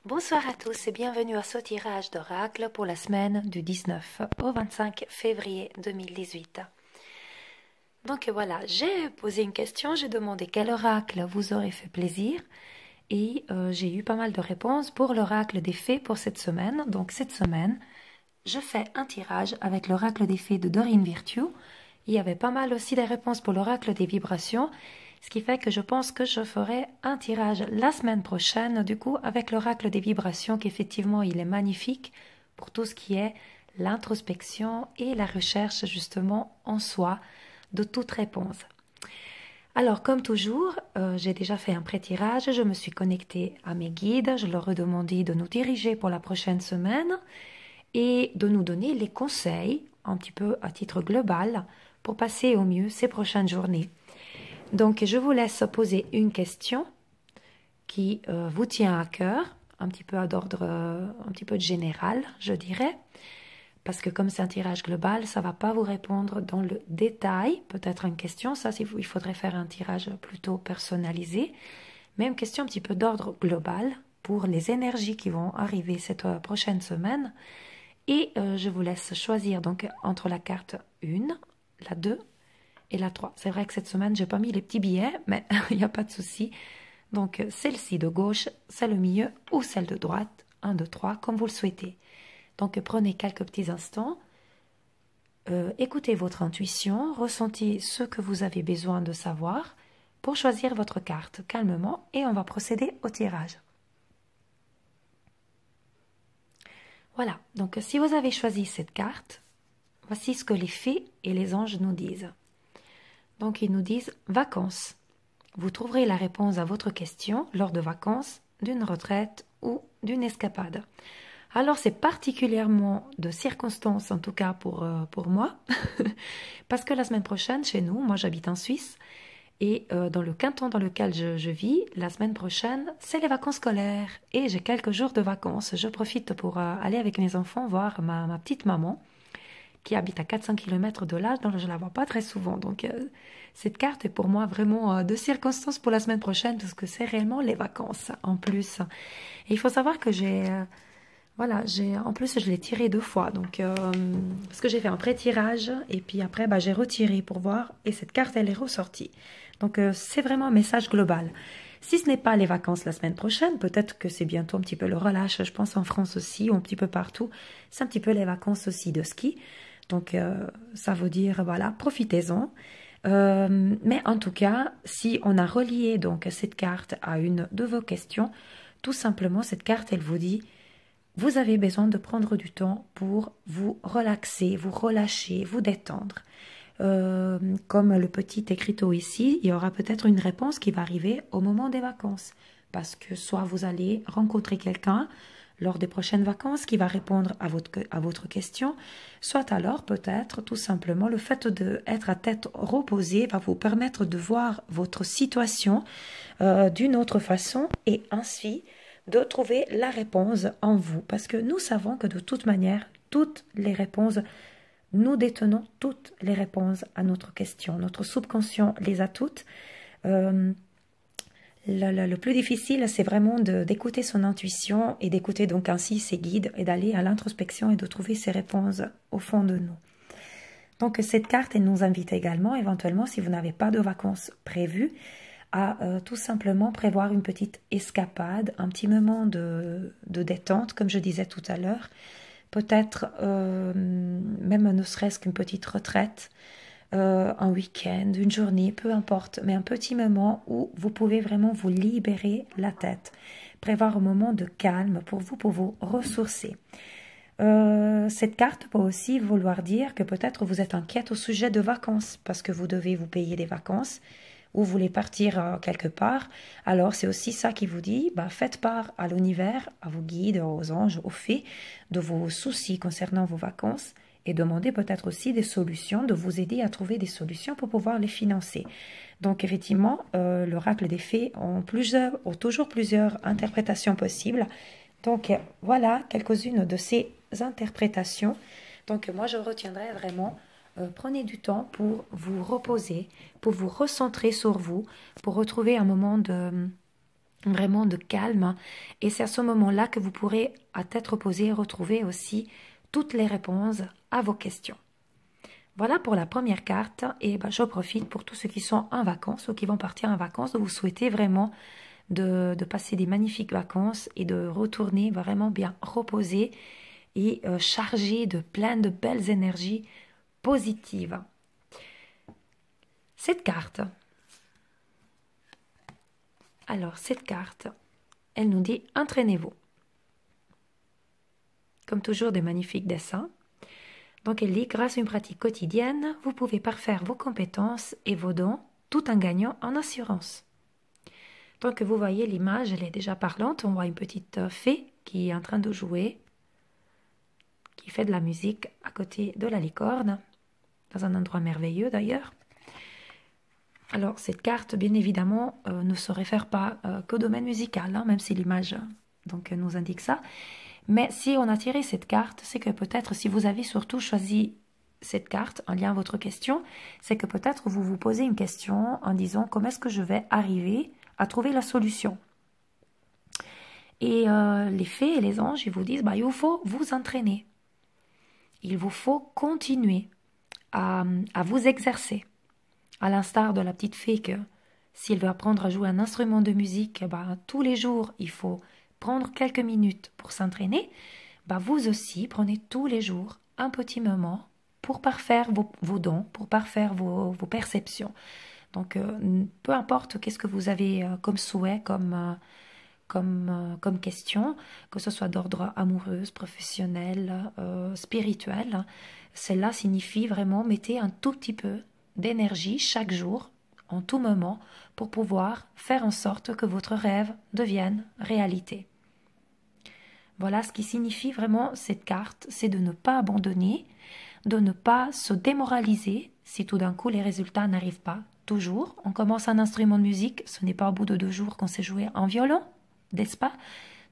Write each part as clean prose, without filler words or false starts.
Bonsoir à tous et bienvenue à ce tirage d'oracle pour la semaine du 19 au 25 février 2018. Donc voilà, j'ai posé une question, j'ai demandé quel oracle vous aurait fait plaisir et j'ai eu pas mal de réponses pour l'oracle des fées pour cette semaine. Donc cette semaine, je fais un tirage avec l'oracle des fées de Dorine Virtue. Il y avait pas mal aussi des réponses pour l'oracle des vibrations, ce qui fait que je pense que je ferai un tirage la semaine prochaine, du coup, avec l'oracle des vibrations, qu'effectivement, il est magnifique pour tout ce qui est l'introspection et la recherche, justement, en soi, de toute réponse. Alors, comme toujours, j'ai déjà fait un pré-tirage, je me suis connectée à mes guides, je leur ai demandé de nous diriger pour la prochaine semaine et de nous donner les conseils, un petit peu à titre global, pour passer au mieux ces prochaines journées. Donc, je vous laisse poser une question qui vous tient à cœur, un petit peu d'ordre, un petit peu de général, je dirais, parce que comme c'est un tirage global, ça ne va pas vous répondre dans le détail, peut-être une question, ça il faudrait faire un tirage plutôt personnalisé, mais une question un petit peu d'ordre global pour les énergies qui vont arriver cette prochaine semaine. Et je vous laisse choisir donc entre la carte 1, la 2 et la 3. C'est vrai que cette semaine, j'ai pas mis les petits billets, mais il n'y a pas de souci. Donc, celle-ci de gauche, celle au milieu ou celle de droite, 1, 2, 3, comme vous le souhaitez. Donc, prenez quelques petits instants, écoutez votre intuition, ressentez ce que vous avez besoin de savoir pour choisir votre carte calmement et on va procéder au tirage. Voilà, donc si vous avez choisi cette carte, voici ce que les fées et les anges nous disent. Donc ils nous disent vacances. Vous trouverez la réponse à votre question lors de vacances, d'une retraite ou d'une escapade. Alors c'est particulièrement de circonstance, en tout cas pour moi, parce que la semaine prochaine, chez nous, moi j'habite en Suisse, et dans le canton dans lequel je vis, la semaine prochaine, c'est les vacances scolaires, et j'ai quelques jours de vacances. Je profite pour aller avec mes enfants voir ma petite maman, qui habite à 400 km de là, donc je ne la vois pas très souvent. Donc cette carte est pour moi vraiment de circonstance pour la semaine prochaine, parce que c'est réellement les vacances en plus. Et il faut savoir que voilà, en plus je l'ai tiré 2 fois, donc parce que j'ai fait un pré-tirage, et puis après j'ai retiré pour voir, et cette carte elle est ressortie. Donc c'est vraiment un message global. Si ce n'est pas les vacances la semaine prochaine, peut-être que c'est bientôt un petit peu le relâche, je pense en France aussi, ou un petit peu partout, c'est un petit peu les vacances aussi de ski. Donc, ça veut dire, voilà, profitez-en. Mais en tout cas, si on a relié donc cette carte à une de vos questions, tout simplement, cette carte, elle vous dit, vous avez besoin de prendre du temps pour vous relaxer, vous relâcher, vous détendre. Comme le petit écriteau ici, il y aura peut-être une réponse qui va arriver au moment des vacances. Parce que soit vous allez rencontrer quelqu'un lors des prochaines vacances qui va répondre à votre question, soit alors peut-être tout simplement le fait d'être à tête reposée va vous permettre de voir votre situation d'une autre façon et ainsi de trouver la réponse en vous. Parce que nous savons que de toute manière, toutes les réponses, nous détenons toutes les réponses à notre question. Notre subconscient les a toutes. Le plus difficile, c'est vraiment d'écouter son intuition et d'écouter donc ainsi ses guides et d'aller à l'introspection et de trouver ses réponses au fond de nous. Donc cette carte, elle nous invite également, éventuellement, si vous n'avez pas de vacances prévues, à tout simplement prévoir une petite escapade, un petit moment de détente, comme je disais tout à l'heure, peut-être même ne serait-ce qu'une petite retraite, un week-end, une journée, peu importe, mais un petit moment où vous pouvez vraiment vous libérer la tête, prévoir un moment de calme pour vous ressourcer. Cette carte peut aussi vouloir dire que peut-être vous êtes inquiète au sujet de vacances, parce que vous devez vous payer des vacances, ou vous voulez partir quelque part, alors c'est aussi ça qui vous dit, faites part à l'univers, à vos guides, aux anges, aux fées, de vos soucis concernant vos vacances, et demandez peut-être aussi des solutions, de vous aider à trouver des solutions pour pouvoir les financer. Donc effectivement, l'oracle des fées ont toujours plusieurs interprétations possibles. Donc voilà quelques-unes de ces interprétations. Donc moi je retiendrai vraiment, prenez du temps pour vous reposer, pour vous recentrer sur vous, pour retrouver un moment vraiment de calme. Et c'est à ce moment-là que vous pourrez, à tête reposée, retrouver aussi toutes les réponses à vos questions. Voilà pour la première carte. Et ben, je profite pour tous ceux qui sont en vacances ou qui vont partir en vacances de vous souhaiter vraiment de passer des magnifiques vacances et de retourner vraiment bien reposé et chargé de plein de belles énergies positives. Cette carte, elle nous dit « Entraînez-vous ». Comme toujours, des magnifiques dessins. Donc elle dit « Grâce à une pratique quotidienne, vous pouvez parfaire vos compétences et vos dons tout en gagnant en assurance ». Donc vous voyez l'image, elle est déjà parlante. On voit une petite fée qui est en train de jouer, qui fait de la musique à côté de la licorne, dans un endroit merveilleux d'ailleurs. Alors cette carte, bien évidemment, ne se réfère pas qu'au domaine musical, hein, même si l'image nous indique ça. Mais si on a tiré cette carte, c'est que peut-être si vous avez surtout choisi cette carte en lien à votre question, c'est que peut-être vous vous posez une question en disant comment est-ce que je vais arriver à trouver la solution. Et les fées et les anges, ils vous disent, bah, il vous faut vous entraîner. Il vous faut continuer à vous exercer. À l'instar de la petite fée que si elle veut apprendre à jouer un instrument de musique, bah, tous les jours, il faut prendre quelques minutes pour s'entraîner. Bah, vous aussi, prenez tous les jours un petit moment pour parfaire vos dons, pour parfaire vos perceptions. Donc, peu importe qu'est-ce que vous avez comme souhait, comme question, que ce soit d'ordre amoureux, professionnel, spirituel, cela signifie vraiment mettez un tout petit peu d'énergie chaque jour, en tout moment, pour pouvoir faire en sorte que votre rêve devienne réalité. Voilà ce qui signifie vraiment cette carte, c'est de ne pas abandonner, de ne pas se démoraliser si tout d'un coup les résultats n'arrivent pas. Toujours, on commence un instrument de musique, ce n'est pas au bout de 2 jours qu'on sait jouer un violon, n'est-ce pas?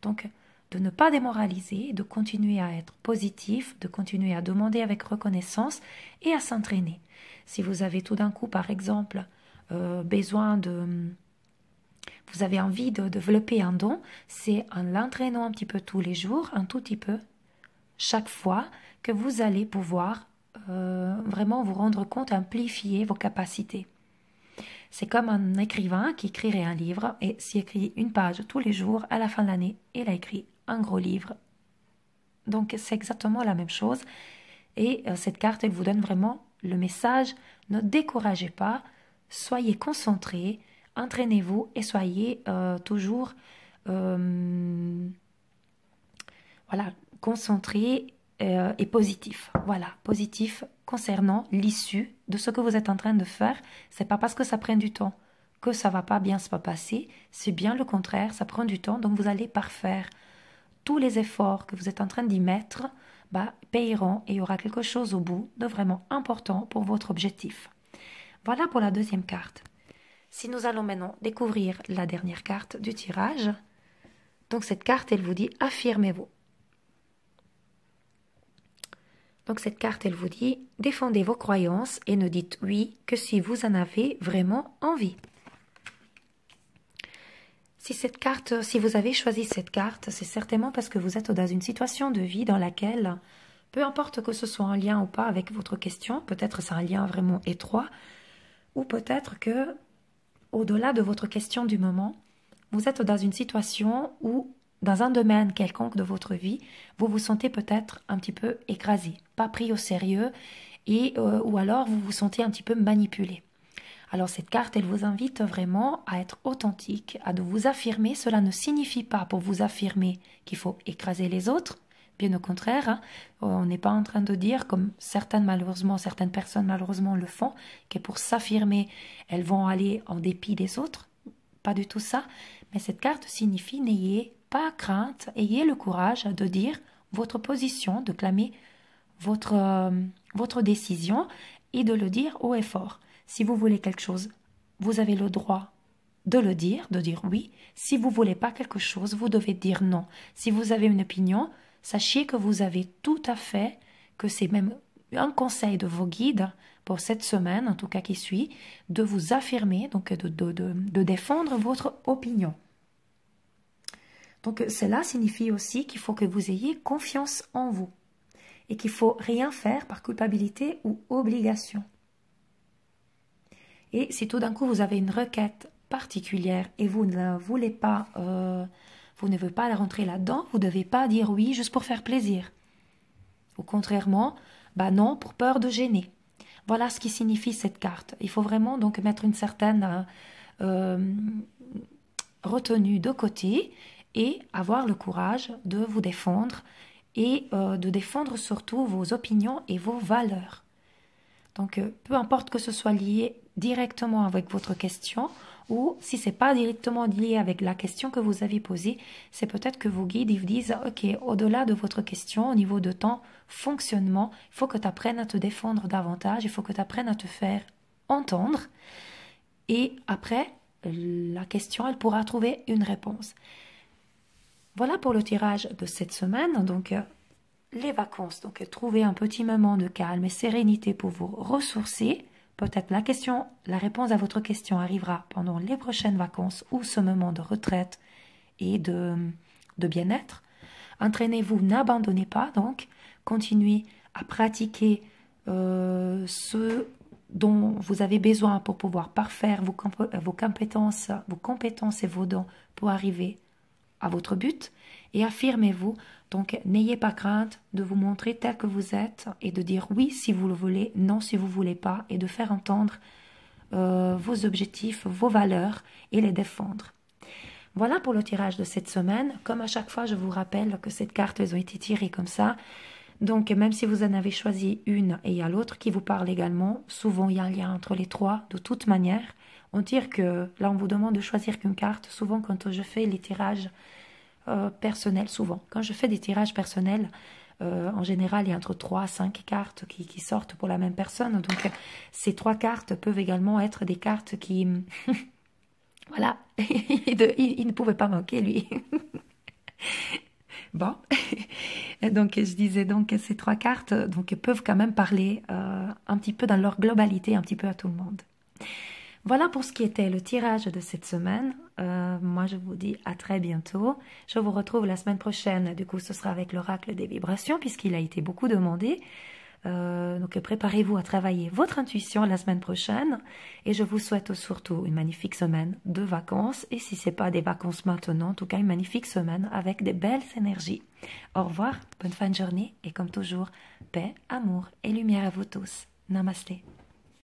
Donc, de ne pas démoraliser, de continuer à être positif, de continuer à demander avec reconnaissance et à s'entraîner. Si vous avez tout d'un coup, par exemple, vous avez envie de développer un don, c'est en l'entraînant un petit peu tous les jours, un tout petit peu, chaque fois, que vous allez pouvoir vraiment vous rendre compte, amplifier vos capacités. C'est comme un écrivain qui écrirait un livre et s'il écrit une page tous les jours, à la fin de l'année, il a écrit un gros livre. Donc c'est exactement la même chose. Et cette carte, elle vous donne vraiment le message, ne découragez pas, soyez concentrés, entraînez-vous et soyez toujours concentrés et positif. Voilà, positif concernant l'issue de ce que vous êtes en train de faire. C'est pas parce que ça prend du temps que ça va pas bien se passer. C'est bien le contraire, ça prend du temps. Donc vous allez parfaire tous les efforts que vous êtes en train d'y mettre, payeront et il y aura quelque chose au bout de vraiment important pour votre objectif. Voilà pour la deuxième carte. Si nous allons maintenant découvrir la dernière carte du tirage, donc cette carte, elle vous dit « Affirmez-vous ». Donc cette carte, elle vous dit « Défendez vos croyances et ne dites oui que si vous en avez vraiment envie ». Si vous avez choisi cette carte, c'est certainement parce que vous êtes dans une situation de vie dans laquelle, peu importe que ce soit un lien ou pas avec votre question, peut-être c'est un lien vraiment étroit, ou peut-être que, au-delà de votre question du moment, vous êtes dans une situation où, dans un domaine quelconque de votre vie, vous vous sentez peut-être un petit peu écrasé, pas pris au sérieux, ou alors vous vous sentez un petit peu manipulé. Alors cette carte, elle vous invite vraiment à être authentique, à de vous affirmer. Cela ne signifie pas pour vous affirmer qu'il faut écraser les autres. Bien au contraire, hein, on n'est pas en train de dire, comme certaines personnes malheureusement le font, que pour s'affirmer, elles vont aller en dépit des autres. Pas du tout ça. Mais cette carte signifie n'ayez pas crainte, ayez le courage de dire votre position, de clamer votre décision et de le dire haut et fort. Si vous voulez quelque chose, vous avez le droit de le dire, de dire oui. Si vous ne voulez pas quelque chose, vous devez dire non. Si vous avez une opinion, sachez que vous avez tout à fait, que c'est même un conseil de vos guides pour cette semaine, en tout cas qui suit, de vous affirmer, donc de défendre votre opinion. Donc cela signifie aussi qu'il faut que vous ayez confiance en vous et qu'il faut rien faire par culpabilité ou obligation. Et si tout d'un coup vous avez une requête particulière et vous ne voulez pas, vous ne voulez pas la rentrer là-dedans, vous ne devez pas dire oui juste pour faire plaisir. Ou contrairement, bah non, pour peur de gêner. Voilà ce qui signifie cette carte. Il faut vraiment donc mettre une certaine retenue de côté et avoir le courage de vous défendre et de défendre surtout vos opinions et vos valeurs. Donc, peu importe que ce soit lié directement avec votre question ou si ce n'est pas directement lié avec la question que vous avez posée, c'est peut-être que vos guides ils vous disent « Ok, au-delà de votre question, au niveau de ton fonctionnement, il faut que tu apprennes à te défendre davantage, il faut que tu apprennes à te faire entendre. » Et après, la question, elle pourra trouver une réponse. Voilà pour le tirage de cette semaine. Donc, les vacances, donc trouver un petit moment de calme et sérénité pour vous ressourcer. Peut-être la réponse à votre question arrivera pendant les prochaines vacances ou ce moment de retraite et de bien-être. Entraînez-vous, n'abandonnez pas donc. Continuez à pratiquer ce dont vous avez besoin pour pouvoir parfaire vos compétences et vos dons pour arriver à votre but. Et affirmez-vous, donc n'ayez pas crainte de vous montrer tel que vous êtes et de dire oui si vous le voulez, non si vous ne voulez pas, et de faire entendre vos objectifs, vos valeurs et les défendre. Voilà pour le tirage de cette semaine. Comme à chaque fois, je vous rappelle que ces cartes, elles ont été tirées comme ça. Donc, même si vous en avez choisi une et il y a l'autre qui vous parle également, souvent il y a un lien entre les trois de toute manière. On tire que, là on vous demande de choisir qu'une carte. Souvent quand je fais les tirages personnels, quand je fais des tirages personnels, en général il y a entre 3 à 5 cartes qui sortent pour la même personne. Donc ces 3 cartes peuvent également être des cartes qui... voilà, il ne pouvait pas manquer lui. Bon, donc je disais donc ces 3 cartes donc peuvent quand même parler un petit peu dans leur globalité, un petit peu à tout le monde. Voilà pour ce qui était le tirage de cette semaine. Moi je vous dis à très bientôt. Je vous retrouve la semaine prochaine, du coup ce sera avec l'oracle des vibrations puisqu'il a été beaucoup demandé. Donc préparez-vous à travailler votre intuition la semaine prochaine et je vous souhaite surtout une magnifique semaine de vacances et si ce n'est pas des vacances maintenant, en tout cas une magnifique semaine avec des belles énergies. Au revoir, bonne fin de journée et comme toujours, paix, amour et lumière à vous tous. Namasté.